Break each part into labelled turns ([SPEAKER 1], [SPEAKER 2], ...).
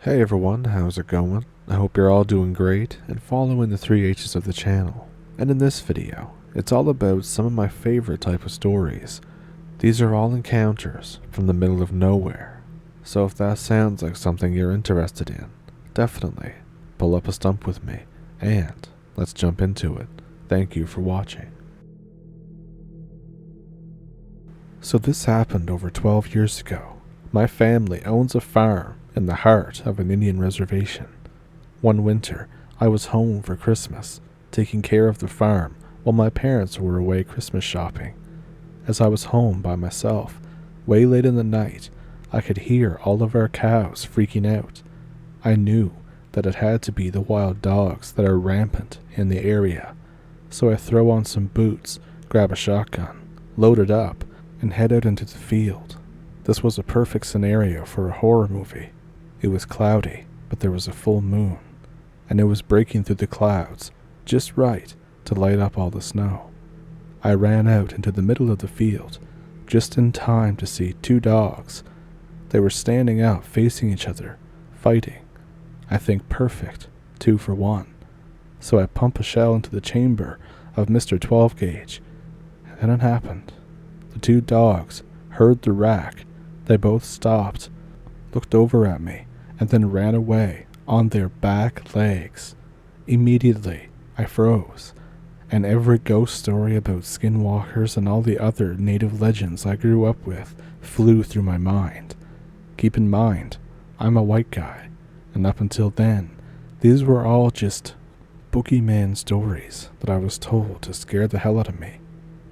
[SPEAKER 1] Hey everyone, how's it going? I hope you're all doing great and following the 3 H's of the channel. And in this video, it's all about some of my favorite type of stories. These are all encounters from the middle of nowhere. So if that sounds like something you're interested in, definitely pull up a stump with me and let's jump into it. Thank you for watching. So this happened over 12 years ago. My family owns a farm in the heart of an Indian reservation. One winter, I was home for Christmas, taking care of the farm while my parents were away Christmas shopping. As I was home by myself, way late in the night, I could hear all of our cows freaking out. I knew that it had to be the wild dogs that are rampant in the area, so I throw on some boots, grab a shotgun, load it up, and head out into the field. This was a perfect scenario for a horror movie. It was cloudy, but there was a full moon, and it was breaking through the clouds just right to light up all the snow. I ran out into the middle of the field, just in time to see two dogs. They were standing out facing each other, fighting. I think perfect, 2 for 1. So I pump a shell into the chamber of Mr. 12 gauge, and then it happened. The two dogs heard the rack. They both stopped, looked over at me, and then ran away on their back legs. Immediately, I froze, and every ghost story about skinwalkers and all the other native legends I grew up with flew through my mind. Keep in mind, I'm a white guy, and up until then, these were all just boogeyman stories that I was told to scare the hell out of me.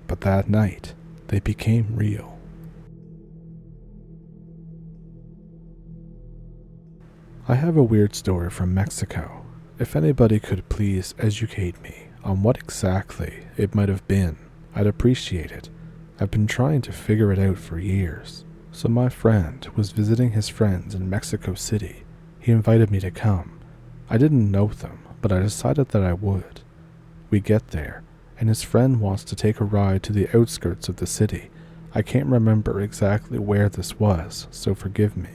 [SPEAKER 1] But that night, they became real. I have a weird story from Mexico. If anybody could please educate me on what exactly it might have been, I'd appreciate it. I've been trying to figure it out for years. So my friend was visiting his friends in Mexico City. He invited me to come. I didn't know them, but I decided that I would. We get there, and his friend wants to take a ride to the outskirts of the city. I can't remember exactly where this was, so forgive me.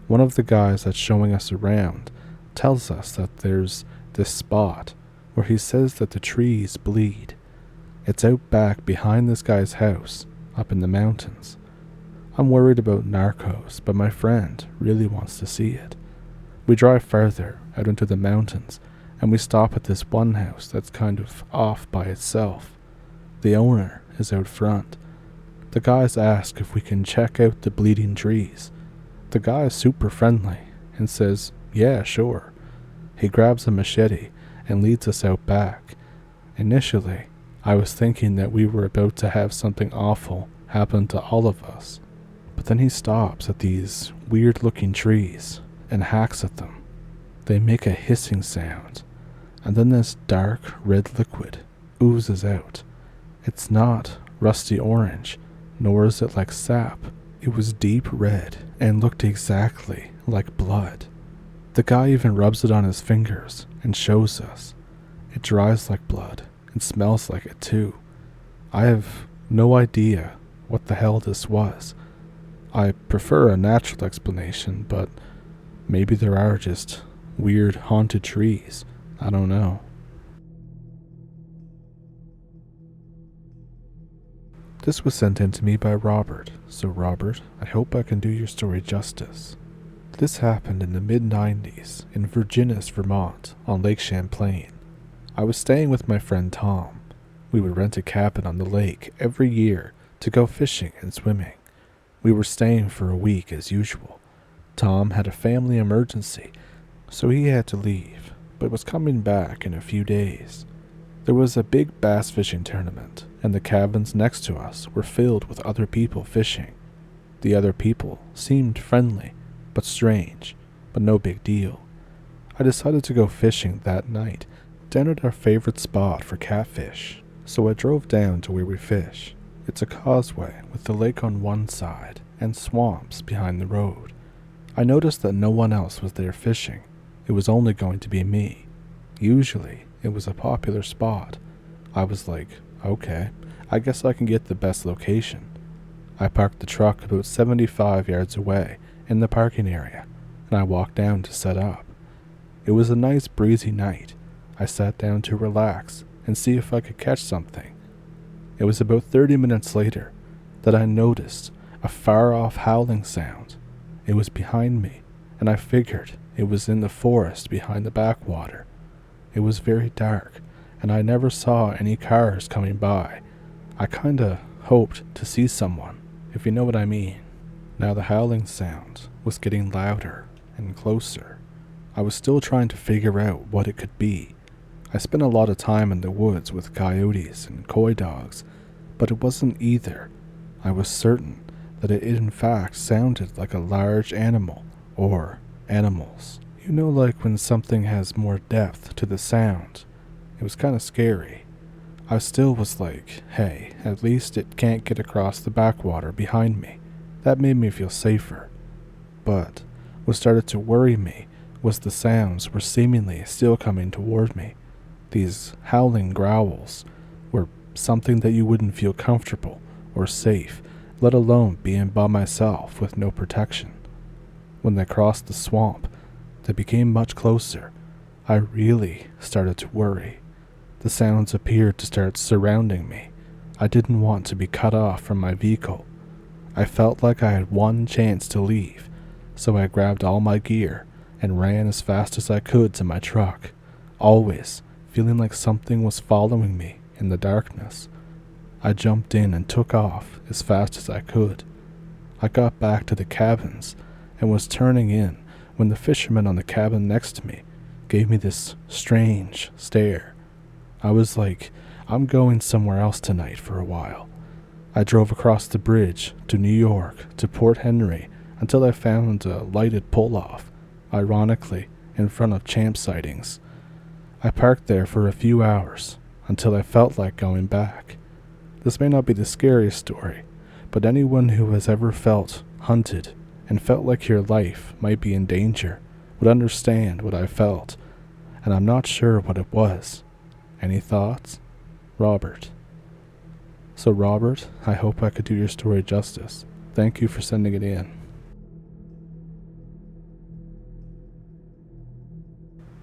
[SPEAKER 1] One of the guys that's showing us around tells us that there's this spot where he says that the trees bleed. It's out back behind this guy's house, up in the mountains. I'm worried about narcos, but my friend really wants to see it. We drive further out into the mountains, and we stop at this one house that's kind of off by itself. The owner is out front. The guys ask if we can check out the bleeding trees. The guy is super friendly and says, yeah, sure. He grabs a machete and leads us out back. Initially, I was thinking that we were about to have something awful happen to all of us. But then he stops at these weird-looking trees and hacks at them. They make a hissing sound, and then this dark red liquid oozes out. It's not rusty orange, nor is it like sap. It was deep red and looked exactly like blood. The guy even rubs it on his fingers and shows us. It dries like blood and smells like it too. I have no idea what the hell this was. I prefer a natural explanation, but maybe there are just weird haunted trees. I don't know. This was sent in to me by Robert, so Robert, I hope I can do your story justice. This happened in the mid-90s in Virginius, Vermont, on Lake Champlain. I was staying with my friend Tom. We would rent a cabin on the lake every year to go fishing and swimming. We were staying for a week as usual. Tom had a family emergency, so he had to leave, but was coming back in a few days. There was a big bass fishing tournament, and the cabins next to us were filled with other people fishing. The other people seemed friendly, but strange, but no big deal. I decided to go fishing that night, down at our favorite spot for catfish, so I drove down to where we fish. It's a causeway with the lake on one side and swamps behind the road. I noticed that no one else was there fishing. It was only going to be me. Usually, it was a popular spot. I was like, okay, I guess I can get the best location. I parked the truck about 75 yards away in the parking area. and I walked down to set up. It was a nice breezy night. I sat down to relax and see if I could catch something. It was about 30 minutes later that I noticed a far-off howling sound. It was behind me, and I figured it was in the forest behind the backwater. It was very dark, and I never saw any cars coming by. I kinda hoped to see someone, if you know what I mean. Now the howling sound was getting louder and closer. I was still trying to figure out what it could be. I spent a lot of time in the woods with coyotes and coy dogs, but it wasn't either. I was certain that it in fact sounded like a large animal, or animals. You know, like when something has more depth to the sound. It was kind of scary. I still was like, hey, at least it can't get across the backwater behind me. That made me feel safer. But what started to worry me was the sounds were seemingly still coming toward me. These howling growls were something that you wouldn't feel comfortable or safe, let alone being by myself with no protection. When they crossed the swamp, they became much closer. I really started to worry. The sounds appeared to start surrounding me. I didn't want to be cut off from my vehicle. I felt like I had one chance to leave, so I grabbed all my gear and ran as fast as I could to my truck, always feeling like something was following me in the darkness. I jumped in and took off as fast as I could. I got back to the cabins and was turning in when the fisherman on the cabin next to me gave me this strange stare. I was like, I'm going somewhere else tonight for a while. I drove across the bridge to New York to Port Henry until I found a lighted pull-off, ironically in front of Champ Sightings. I parked there for a few hours until I felt like going back. This may not be the scariest story, but anyone who has ever felt hunted and felt like your life might be in danger would understand what I felt, and I'm not sure what it was. Any thoughts? Robert. So Robert, I hope I could do your story justice. Thank you for sending it in.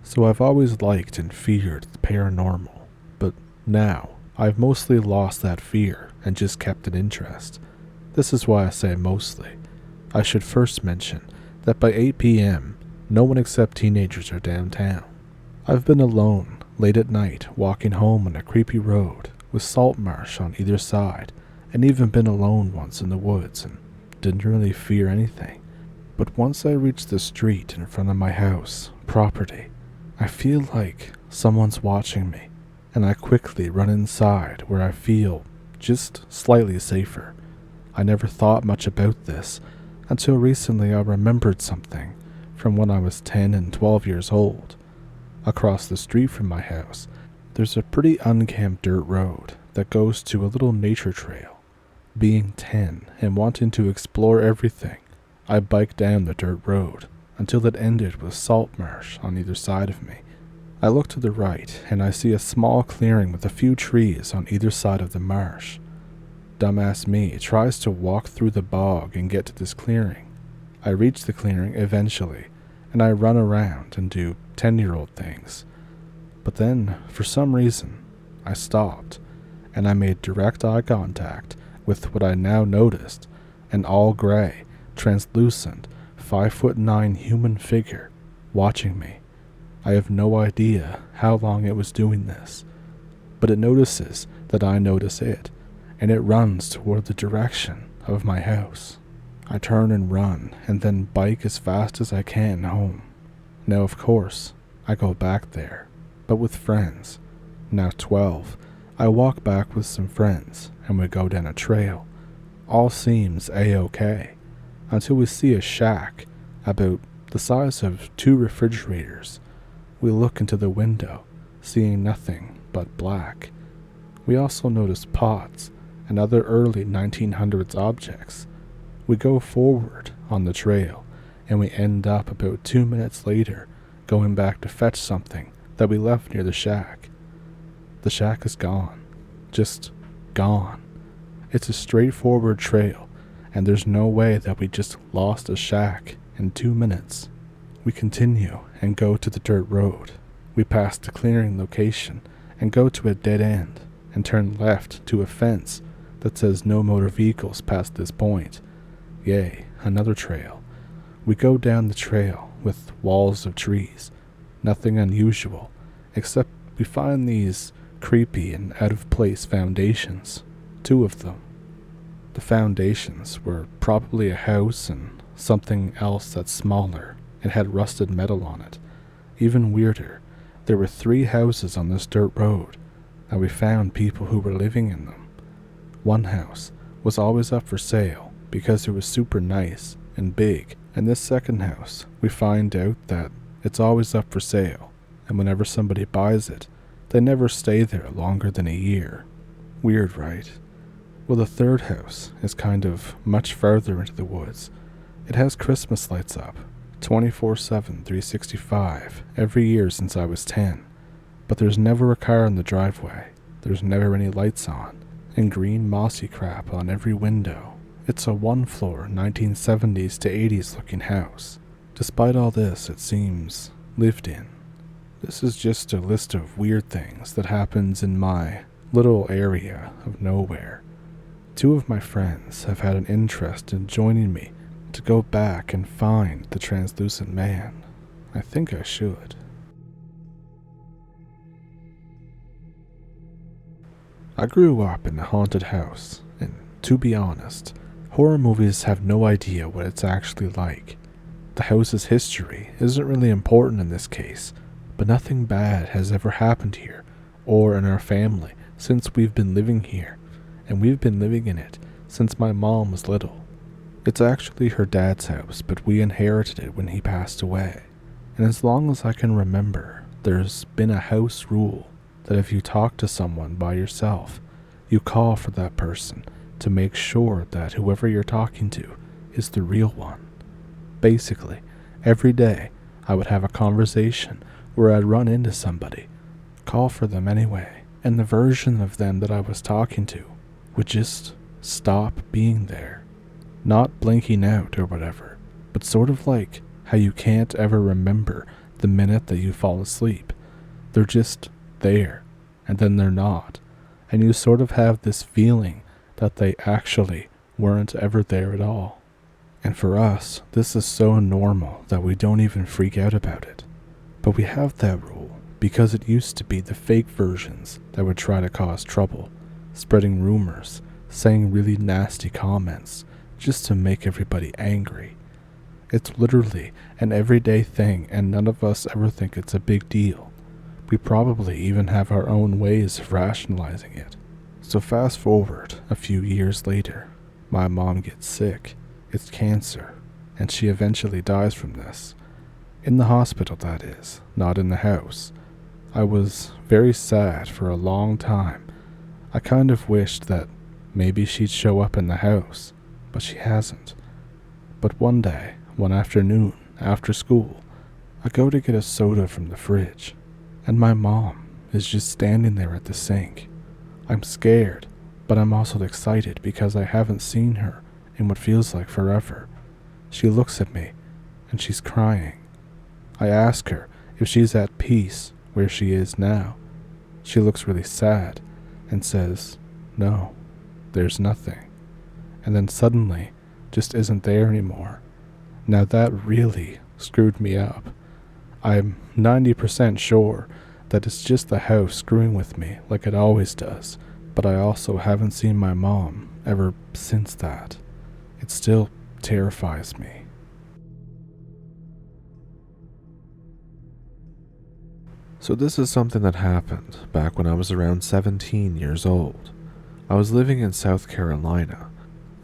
[SPEAKER 1] So I've always liked and feared the paranormal, but now I've mostly lost that fear and just kept an interest. This is why I say mostly. I should first mention that by 8 p.m., no one except teenagers are downtown. I've been alone late at night walking home on a creepy road with salt marsh on either side, and even been alone once in the woods and didn't really fear anything. But once I reached the street in front of my house, property, I feel like someone's watching me, and I quickly run inside where I feel just slightly safer. I never thought much about this until recently I remembered something from when I was 10 and 12 years old. Across the street from my house, there's a pretty unkempt dirt road that goes to a little nature trail. Being 10 and wanting to explore everything, I biked down the dirt road until it ended with salt marsh on either side of me. I look to the right and I see a small clearing with a few trees on either side of the marsh. Dumbass me tries to walk through the bog and get to this clearing. I reach the clearing eventually, and I run around and do 10-year-old things. But then, for some reason, I stopped, and I made direct eye contact with what I now noticed, an all-gray, translucent, 5'9" human figure watching me. I have no idea how long it was doing this, but it notices that I notice it, and it runs toward the direction of my house. I turn and run, and then bike as fast as I can home. Now, of course, I go back there, but with friends. Now 12, I walk back with some friends, and we go down a trail. All seems a-okay, until we see a shack about the size of 2 refrigerators. We look into the window, seeing nothing but black. We also notice pots and other early 1900s objects. We go forward on the trail, and we end up about 2 minutes later going back to fetch something that we left near the shack. The shack is gone. Just gone. It's a straightforward trail, and there's no way that we just lost a shack in 2 minutes. We continue and go to the dirt road. We pass the clearing location and go to a dead end and turn left to a fence that says no motor vehicles past this point. Yay, another trail. We go down the trail with walls of trees. Nothing unusual, except we find these creepy and out-of-place foundations. 2 of them. The foundations were probably a house and something else that's smaller. It had rusted metal on it. Even weirder, there were 3 houses on this dirt road, and we found people who were living in them. One house was always up for sale because it was super nice and big, and this second house, we find out that it's always up for sale, and whenever somebody buys it, they never stay there longer than a year. Weird, right? Well, the third house is kind of much further into the woods. It has Christmas lights up, 24/7, 365, every year since I was 10. But there's never a car in the driveway, there's never any lights on, and green mossy crap on every window. It's a 1-floor, 1970s to 80s looking house. Despite all this, it seems lived in. This is just a list of weird things that happens in my little area of nowhere. 2 of my friends have had an interest in joining me to go back and find the translucent man. I think I should. I grew up in a haunted house, and to be honest, horror movies have no idea what it's actually like. The house's history isn't really important in this case, but nothing bad has ever happened here or in our family since we've been living here, and we've been living in it since my mom was little. It's actually her dad's house, but we inherited it when he passed away. And as long as I can remember, there's been a house rule that if you talk to someone by yourself, you call for that person to make sure that whoever you're talking to is the real one. Basically, every day I would have a conversation where I'd run into somebody, call for them anyway, and the version of them that I was talking to would just stop being there. Not blinking out or whatever, but sort of like how you can't ever remember the minute that you fall asleep. They're just there, and then they're not, and you sort of have this feeling that they actually weren't ever there at all. And for us, this is so normal that we don't even freak out about it. But we have that rule because it used to be the fake versions that would try to cause trouble, spreading rumors, saying really nasty comments, just to make everybody angry. It's literally an everyday thing, and none of us ever think it's a big deal. We probably even have our own ways of rationalizing it. So fast forward a few years later, my mom gets sick. It's cancer, and she eventually dies from this. In the hospital, that is, not in the house. I was very sad for a long time. I kind of wished that maybe she'd show up in the house, but she hasn't. But one day, one afternoon, after school, I go to get a soda from the fridge, and my mom is just standing there at the sink. I'm scared, but I'm also excited because I haven't seen her in what feels like forever. She looks at me, and she's crying. I ask her if she's at peace where she is now. She looks really sad and says, "No, there's nothing." And then suddenly, just isn't there anymore. Now that really screwed me up. I'm 90% sure that it's just the house screwing with me like it always does, but I also haven't seen my mom ever since that. It still terrifies me. So this is something that happened back when I was around 17 years old. I was living in South Carolina,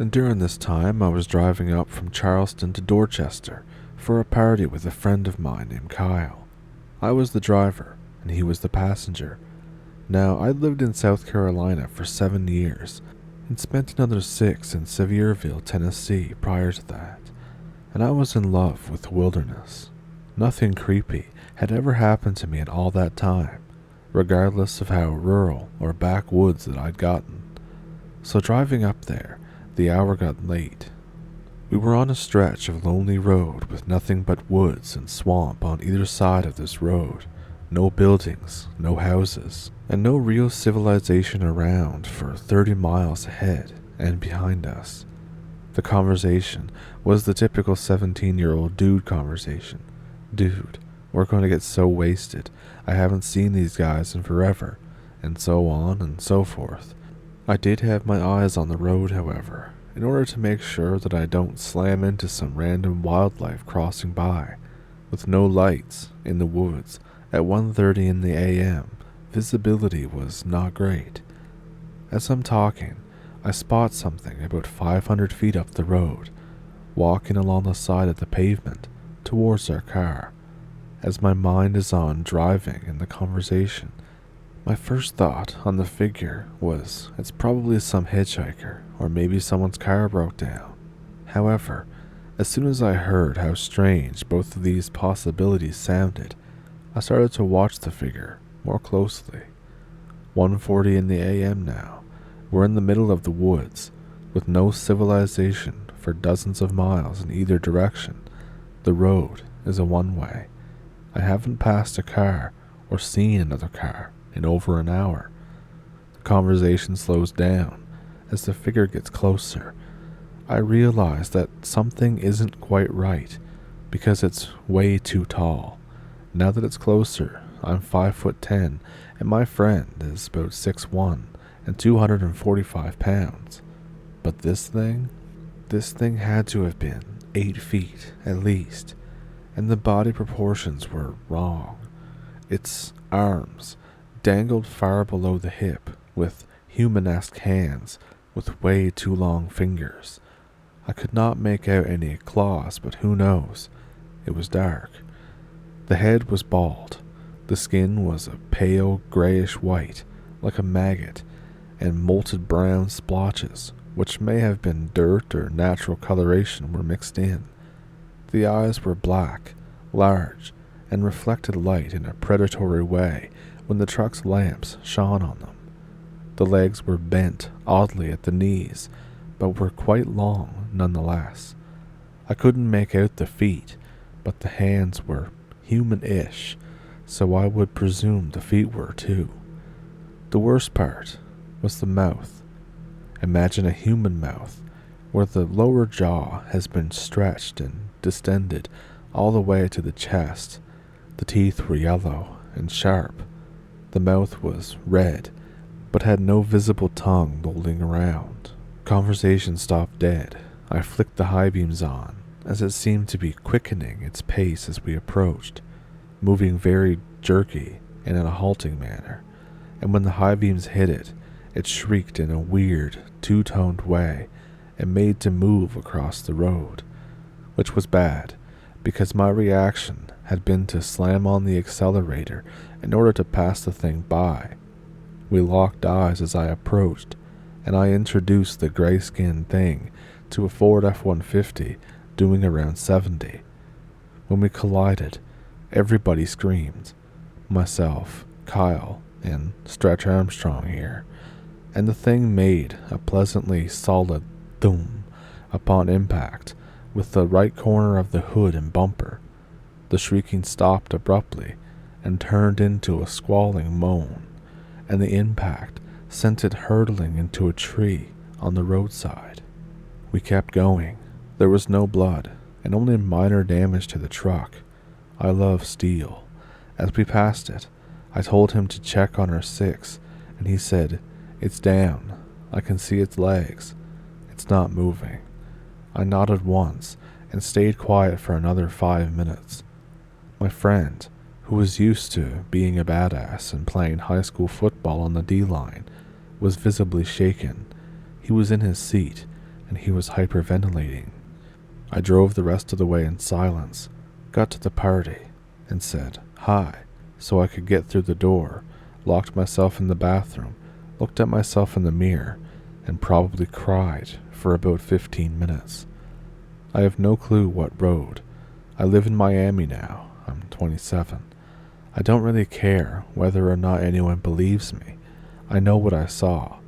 [SPEAKER 1] and during this time I was driving up from Charleston to Dorchester for a party with a friend of mine named Kyle. I was the driver, and he was the passenger. Now, I'd lived in South Carolina for 7 years, and spent another 6 in Sevierville, Tennessee prior to that, and I was in love with the wilderness. Nothing creepy had ever happened to me in all that time, regardless of how rural or backwoods that I'd gotten. So driving up there, the hour got late. We were on a stretch of lonely road with nothing but woods and swamp on either side of this road. No buildings, no houses, and no real civilization around for 30 miles ahead and behind us. The conversation was the typical 17-year-old dude conversation. Dude, we're going to get so wasted. I haven't seen these guys in forever, and so on and so forth. I did have my eyes on the road, however, in order to make sure that I don't slam into some random wildlife crossing by. With no lights in the woods at 1:30 in the a.m., visibility was not great. As I'm talking, I spot something about 500 feet up the road, walking along the side of the pavement towards our car. As my mind is on driving in the conversation, my first thought on the figure was it's probably some hitchhiker or maybe someone's car broke down. However, as soon as I heard how strange both of these possibilities sounded, I started to watch the figure more closely. 1:40 in the a.m. now. We're in the middle of the woods, with no civilization for dozens of miles in either direction. The road is a one-way. I haven't passed a car or seen another car in over an hour. The conversation slows down as the figure gets closer. I realize that something isn't quite right because it's way too tall. Now that it's closer, I'm 5'10", and my friend is about 6'1" and 245 pounds. But this thing had to have been 8 feet at least, and the body proportions were wrong. Its arms dangled far below the hip, with human-esque hands with way too long fingers. I could not make out any claws, but who knows? It was dark. The head was bald. The skin was a pale grayish white, like a maggot, and molted brown splotches, which may have been dirt or natural coloration, were mixed in. The eyes were black, large, and reflected light in a predatory way when the truck's lamps shone on them. The legs were bent oddly at the knees, but were quite long nonetheless. I couldn't make out the feet, but the hands were human-ish, so I would presume the feet were too. The worst part was the mouth. Imagine a human mouth, where the lower jaw has been stretched and distended all the way to the chest. The teeth were yellow and sharp. The mouth was red, but had no visible tongue lolling around. Conversation stopped dead. I flicked the high beams on, as it seemed to be quickening its pace as we approached, moving very jerky and in a halting manner, and when the high beams hit it, it shrieked in a weird, two-toned way and made to move across the road, which was bad, because my reaction had been to slam on the accelerator in order to pass the thing by. We locked eyes as I approached, and I introduced the gray-skinned thing to a Ford F-150 doing around 70. When we collided, everybody screamed. Myself, Kyle, and Stretch Armstrong here, and the thing made a pleasantly solid thum upon impact with the right corner of the hood and bumper. The shrieking stopped abruptly and turned into a squalling moan, and the impact sent it hurtling into a tree on the roadside. We kept going. There was no blood, and only minor damage to the truck. I love steel. As we passed it, I told him to check on our 6, and he said, "It's down. I can see its legs. It's not moving." I nodded once and stayed quiet for another 5 minutes. My friend, who was used to being a badass and playing high school football on the D-line, was visibly shaken. He was in his seat, and he was hyperventilating. I drove the rest of the way in silence, got to the party, and said hi so I could get through the door, locked myself in the bathroom, looked at myself in the mirror, and probably cried for about 15 minutes. I have no clue what road. I live in Miami now. I'm 27. I don't really care whether or not anyone believes me. I know what I saw,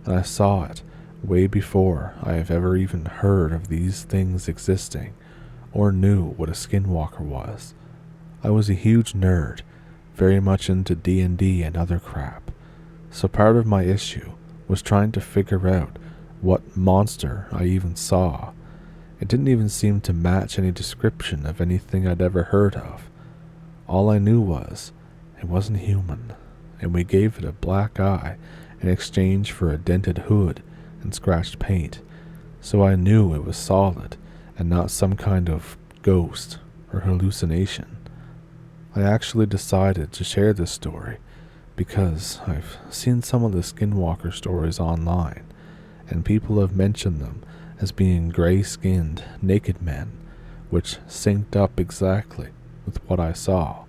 [SPEAKER 1] and I saw it way before I have ever even heard of these things existing or knew what a skinwalker was. I was a huge nerd, very much into D&D and other crap, so part of my issue was trying to figure out what monster I even saw. It didn't even seem to match any description of anything I'd ever heard of. All I knew was it wasn't human, and we gave it a black eye in exchange for a dented hood and scratched paint, so I knew it was solid and not some kind of ghost or hallucination. I actually decided to share this story because I've seen some of the skinwalker stories online, and people have mentioned them as being gray-skinned, naked men, which synced up exactly with what I saw.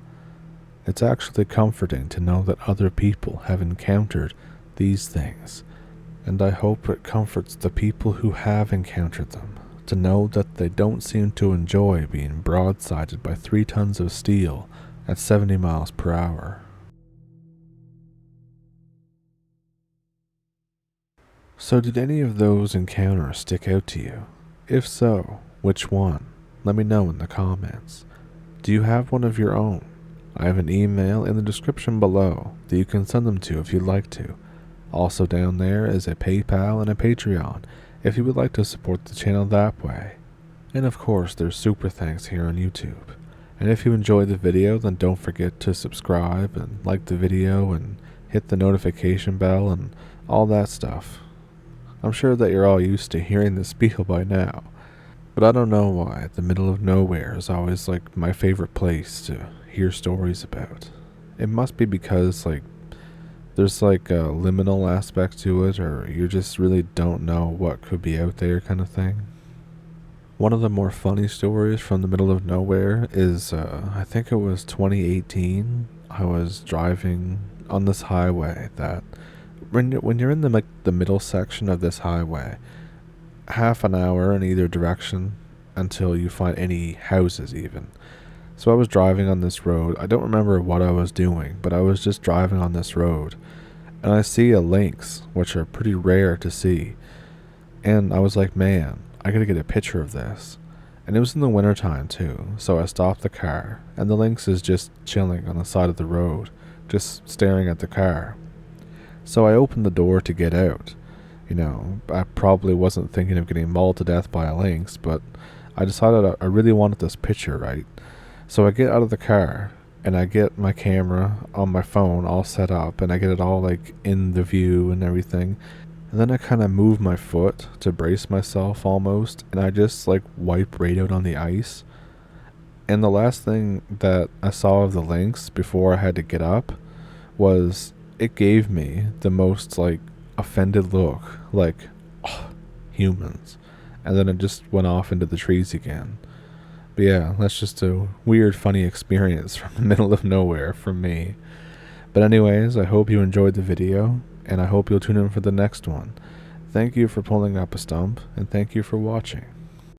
[SPEAKER 1] It's actually comforting to know that other people have encountered these things, and I hope it comforts the people who have encountered them to know that they don't seem to enjoy being broadsided by 3 tons of steel at 70 miles per hour. So did any of those encounters stick out to you? If so, which one? Let me know in the comments. Do you have one of your own? I have an email in the description below that you can send them to if you'd like to. Also down there is a PayPal and a Patreon if you would like to support the channel that way. And of course there's super thanks here on YouTube. And if you enjoyed the video, then don't forget to subscribe and like the video and hit the notification bell and all that stuff. I'm sure that you're all used to hearing this spiel by now, but I don't know why the middle of nowhere is always like my favorite place to hear stories about. It must be because there's a liminal aspect to it, or you just really don't know what could be out there kind of thing. One of the more funny stories from the middle of nowhere is, I think it was 2018. I was driving on this highway that, when you're in the middle section of this highway, half an hour in either direction until you find any houses even. So I was driving on this road. I don't remember what I was doing, but I was just driving on this road, and I see a lynx, which are pretty rare to see. And I was like, man, I gotta get a picture of this. And it was in the wintertime too, so I stopped the car, and the lynx is just chilling on the side of the road, just staring at the car. So I opened the door to get out. I probably wasn't thinking of getting mauled to death by a lynx, but I decided I really wanted this picture, right? So I get out of the car, and I get my camera on my phone all set up, and I get it all in the view and everything. And then I kind of move my foot to brace myself almost, and I just wipe right out on the ice. And the last thing that I saw of the lynx before I had to get up was it gave me the most offended look, oh, humans. And then it just went off into the trees again. But yeah, that's just a weird, funny experience from the middle of nowhere for me. But anyways, I hope you enjoyed the video, and I hope you'll tune in for the next one. Thank you for pulling up a stump, and thank you for watching.